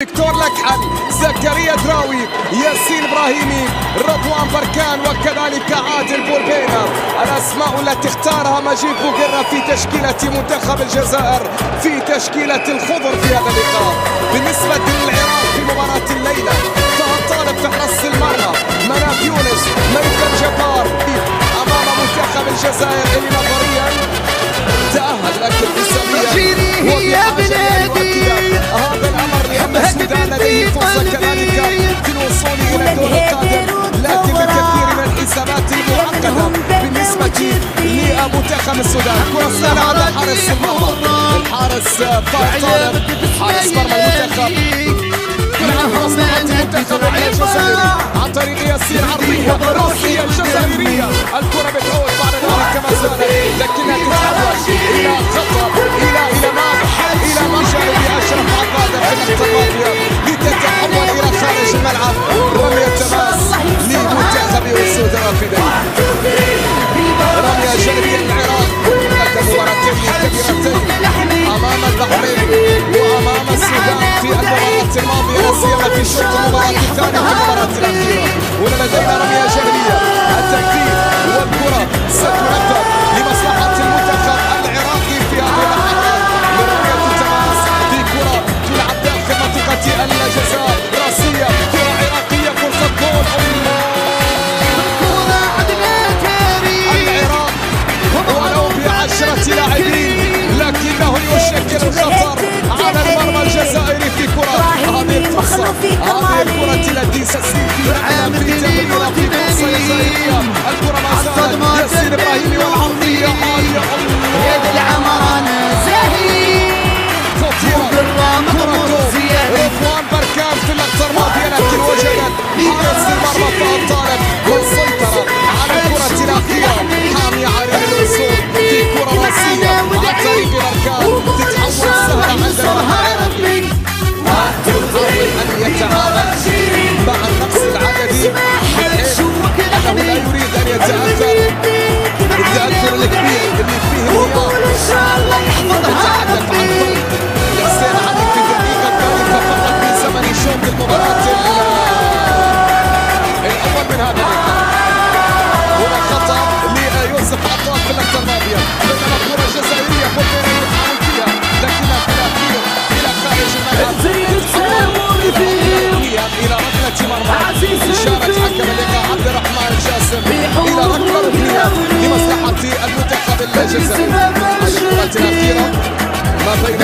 دكتور لكحل، زكريا دراوي، ياسين ابراهيمي، رضوان بركان وكذلك عادل بوربينا. الاسماء التي اختارها مجيد بوغيرا في تشكيلة منتخب الجزائر في تشكيلة الخضر في هذا اللقاء. بالنسبة للعراق في مباراة الليلة طه طالب في حراسة المرمى، مناف يونس، ميثم جبار امام منتخب الجزائر اللي نظريا تأهل لكن حسابيا هذا الامر لان السودان لديه فرصه كذلك في الوصول الى الدور القادم، لكن بالكثير من الحسابات المعقده بالنسبه لمنتخب السودان. كره سهله على حارس المرمى، الحارس طه طالب حارس مرمى المنتخب المنتخب الجزائري عن طريق ياسين عرضيه راسيه جزائريه. الكره بتعود بعد ذلك كما زالت لكنها تتحول الى خطر الى مجال اشرف عقاده في النقطه لتتحول الى خارج الملعب. رميه تماس لمنتخب السودان الرافدين، رميه جانبيه للعراق. هناك مباراتين كبيرتين امام البحرين وامام السودان في المباراه الماضيه، لا سيما في شوط المباراه الثانيه والمباراه الاخيره. هنا لدينا رميه جانبيه، التكتيك والكره ستنفذ لمصلحه المنتخب العراقي في هذه اللحظات. لرميه تماس في كره تلعب داخل منطقه الجزاء، راسيه كره عراقيه، فرصه جول. العراق ولو ب10 لاعبين لكنه يشكل الخطر على المرمى الجزائري في كرة. هذه الفرصة، هذه الكرة التي ستسير فيها في تمريرة في فرصة جزائرية. الكرة ما زالت ياسين ابراهيمي والعرضية عالية. يد العمران زاهي خطيرة رضوان بركان في اللقطة الماضية، لكن وجدت حارس المرمى طه طالب والسيطرة على الكرة الأخيرة. حامي عارف الوصول في كرة راسية عن طريق بركان تتحول سهلة عند المهاجم، يحاول أن يتعامل مع النقص العددي بحيث أنه لا يريد أن يتأثر التأثر الكبير اللي فيه الرياض. نتحدث عن حسين علي في دقيقة ذلك فقط من زمن شوط المباراة الأول من هذا اللقاء. هنا خطأ ليوسف عطاء في اللقطة الماضية، بينما الكرة الجزائرية ممكن يحاول فيها لكنها في الأخير إلى خارج الملعب إلى ركلة مرمى. إشارة حكم اللقاء عبد الرحمن الجاسم إلى ركلة ركنية لمصلحة المنتخب الجزائري. الكرة الأخيرة ما بين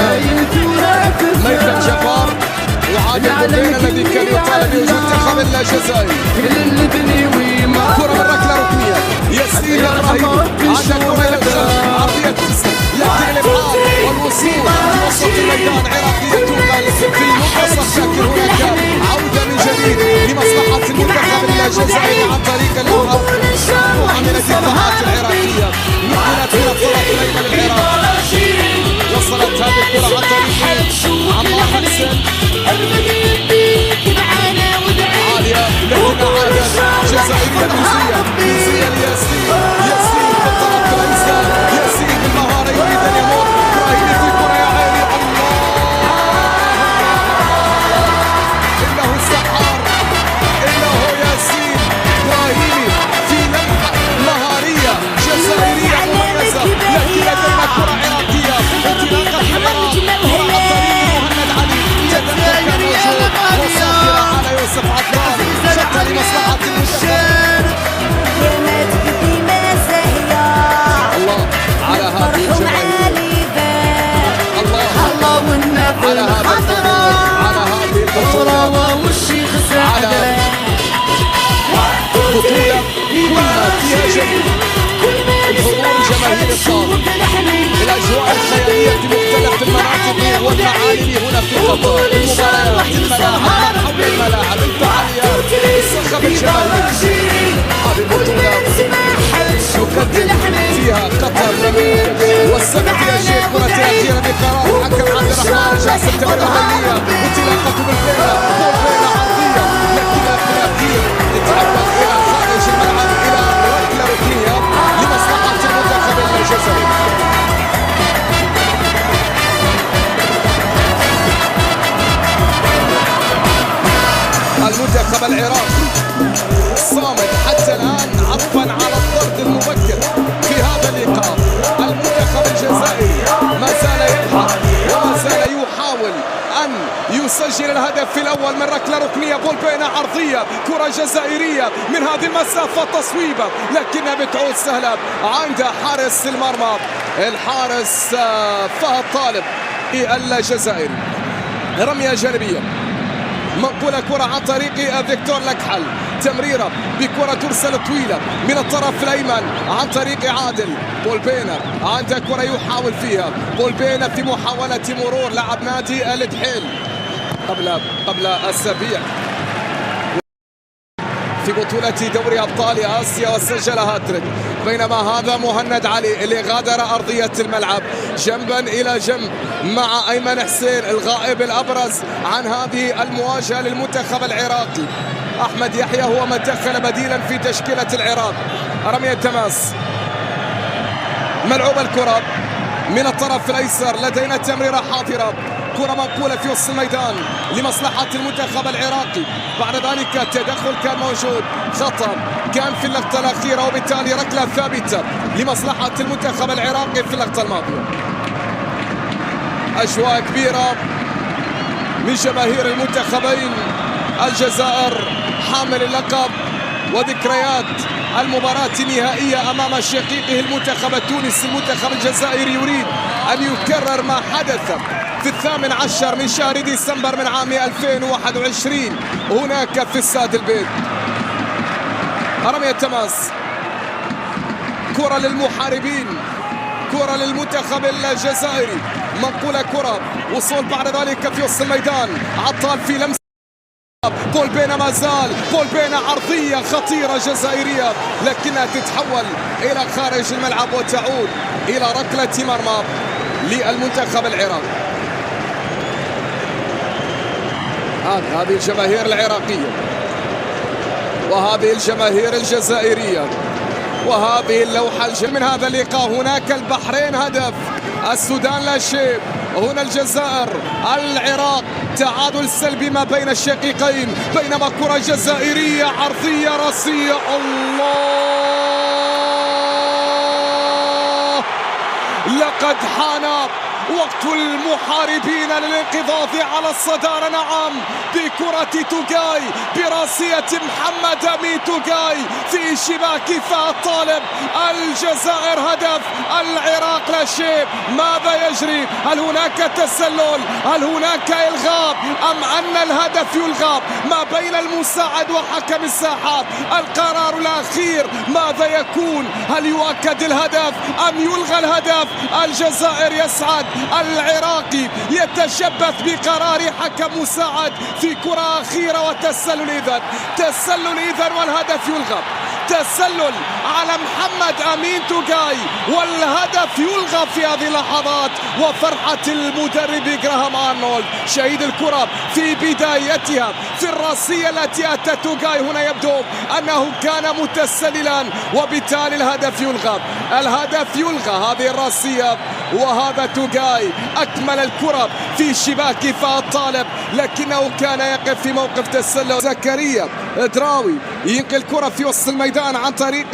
ميثم جبار وعادل بوربينا الذي كان يطالب بمنتخب الجزائري. كرة من ركلة ركنية، ياسين ابراهيمي عاد الكرة إلى الخلف، عرضية ترسل لكن الإبعاد والوصول في وسط الميدان. عراقية تقال في المنتصف، لكن هناك عودة من جديد لمصلحة المنتخب الجزائري عن طريق الأمر وعمل الدفاعات العراقية نقلت من الطرف الأيمن العراقي. وصلت هذه الكرة عن طريق عمار حسن عالية، لكن عادت جزائرية ميزية لياسين. ياسين في الطرف الأيسر، ياسين بالمهارة يريد أن يمر إبراهيمي في كرة يا عيني. الله إنه السحار، إنه ياسين إبراهيمي في لمحة مهارية جزائرية مميزة، لكن لدينا كرة عراقية انطلاقة في العراق. كرة عن طريق مهند علي، جدا كان موجود وصافرة على يوسف عطار شتى لمصلحة المنتخب. الله على هذه الجماهير، الله على هذا الفريق، على هذه البطولة، على بطولة كلها فيها جميل. الحضور الجماهيري الصادق، الأجواء الخيالية في مختلف المناطق والمعالم هنا في قطر، المباريات، الملاعب، حول الملاعب، الفعاليات، الصخب الجماهيري. هذه البطولة يقدم فيها قطر والسبب في أجل الكرة الأخيرة بقرار حكم عبد الرحمن الجاسم تبادلية انطلاقة بالبينة عرضية، لكنها في الأخير تتحول إلى خارج الملعب إلى ركلة ركنية لمصلحة المنتخب الجزائري. المنتخب العراقي صامد حتى الآن عطفا على الطرد المبكر في هذا اللقاء. المنتخب الجزائري ما زال يضحك وما زال يحاول أن يسجل الهدف الأول من ركلة ركنية. بولبينا عرضية، كرة جزائرية من هذه المسافة، تصويبة لكنها بتعود سهلة عند حارس المرمى الحارس فهد طالب الجزائري. رمية جانبية منقولة كرة عن طريق فيكتور لكحل، تمريرة بكرة ترسل طويلة من الطرف الأيمن عن طريق عادل. بولبينا عنده كرة يحاول فيها، بولبينا في محاولة مرور لاعب نادي الدحيل قبل أسابيع في بطولة دوري أبطال آسيا وسجل هاتريك. بينما هذا مهند علي اللي غادر أرضية الملعب جنبا إلى جنب مع أيمن حسين الغائب الأبرز عن هذه المواجهة للمنتخب العراقي. أحمد يحيى هو من دخل بديلا في تشكيلة العراق. رمية تماس، ملعوب الكرة من الطرف الأيسر، لدينا تمريرة حاضرة، كرة منقولة في وسط الميدان لمصلحة المنتخب العراقي. بعد ذلك التدخل كان موجود، خطأ كان في اللقطة الأخيرة وبالتالي ركلة ثابتة لمصلحة المنتخب العراقي في اللقطة الماضية. أجواء كبيرة من جماهير المنتخبين، الجزائر حامل اللقب وذكريات المباراة النهائية أمام شقيقه المنتخب التونسي. المنتخب الجزائري يريد أن يكرر ما حدث في 18 من شهر ديسمبر من عام 2021 هناك في استاد البيت. رمية تماس، كرة للمحاربين، كرة للمنتخب الجزائري، منقولة كرة، وصول بعد ذلك في وسط الميدان، عطال في لمسة. بولبينا ما زال، بولبينا عرضية خطيرة جزائرية لكنها تتحول إلى خارج الملعب وتعود إلى ركلة مرمى للمنتخب العراقي. هذه الجماهير العراقية وهذه الجماهير الجزائرية وهذه اللوحة من هذا اللقاء. هناك البحرين هدف، السودان لا شيء، هنا الجزائر العراق، تعادل سلبي ما بين الشقيقين. بينما كرة جزائرية عرضية راسية، الله، لقد حان وقت المحاربين للانقضاض على الصدارة. نعم، بكرة توغاي براسية محمد أمين توغاي في شباك فهد طالب. الجزائر هدف، العراق لا شيء. ماذا يجري؟ هل هناك تسلل؟ هل هناك إلغاء؟ أم أن الهدف يلغى؟ ما بين المساعد وحكم الساحات القرار الأخير ماذا يكون؟ هل يؤكد الهدف أم يلغى الهدف؟ الجزائر يسعد، العراقي يتشبث بقرار حكم مساعد في كرة أخيرة وتسلل إذن، تسلل إذن والهدف يلغى. تسلل على محمد أمين توغاي والهدف يلغى في هذه اللحظات. وفرحة المدرب جراهام أرنولد شهيد الكرة في بدايتها في الراسية التي أتت توغاي. هنا يبدو أنه كان متسللا وبالتالي الهدف يلغى، الهدف يلغى. هذه الراسية وهذا توغاي أكمل الكرة في شباك فهد طالب لكنه كان يقف في موقف تسلل. زكريا دراوي ينقل الكرة في وسط الميدان عن طريق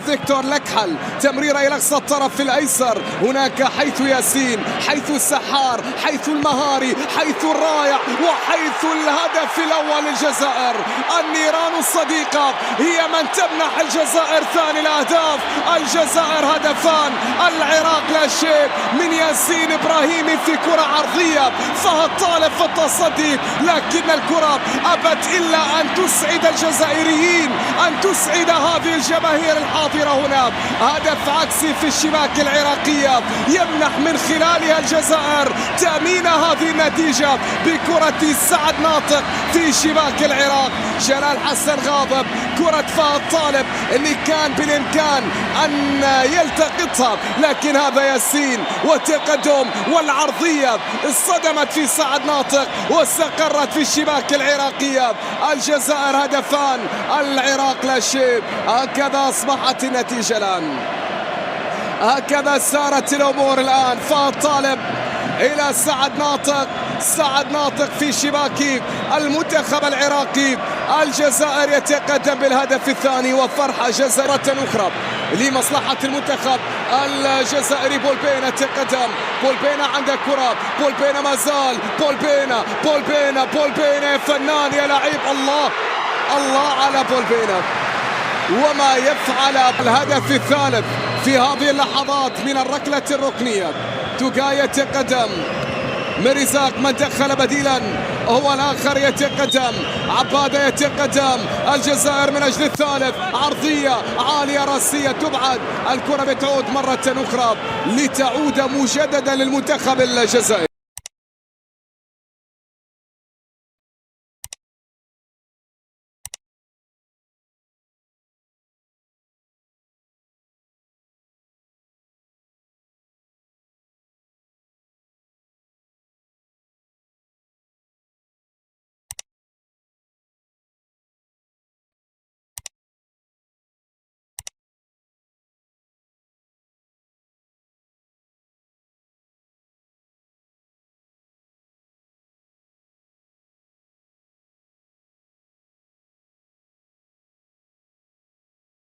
فيكتور لكحل، تمريرة إلى أقصى الطرف الأيسر. هناك حيث ياسين، حيث السحار، حيث المهاري، حيث الرائع وحيث الهدف الأول للجزائر. النيران الصديقة هي من تمنح الجزائر ثاني الأهداف. الجزائر هدفان، العراق لا شيء من ياسين إبراهيمي في كرة عرضية. فهد طالب في التصدي لكن الكرة أبت إلا أن تسعد الجزائريين، أن تسعد هذه الجماهير الحاضرة هنا. هدف عكسي في الشباك العراقية يمنح من خلالها الجزائر تأمين هذه النتيجة بكرة سعد ناطق في شباك العراق. جلال حسن غاضب، كرة فهد طالب اللي كان بالإمكان أن يلتقطها لكن هذا ياسين، والتقدم والعرضية اصطدمت في سعد ناطق واستقرت في الشباك العراقية. الجزائر هدفان، العراق لا شيء. هكذا أصبحت النتيجة الآن، هكذا سارت الأمور الآن. فهد طالب إلى سعد ناطق، سعد ناطق في شباك المنتخب العراقي. الجزائر يتقدم بالهدف الثاني وفرحة جزائرية أخرى لمصلحة المنتخب الجزائري. بولبينا يتقدم، بولبينا عنده كرة، بولبينا ما زال، بولبينا فنان يا لعيب. الله على بولبينا وما يفعل. الهدف الثالث في هذه اللحظات من الركلة الركنية. توغاي يتقدم، مرزاق من دخل بديلا هو الآخر يتقدم، عبادة يتقدم، الجزائر من أجل الثالث، عرضية عالية راسية تبعد، الكرة بتعود مرة أخرى لتعود مجددا للمنتخب الجزائري.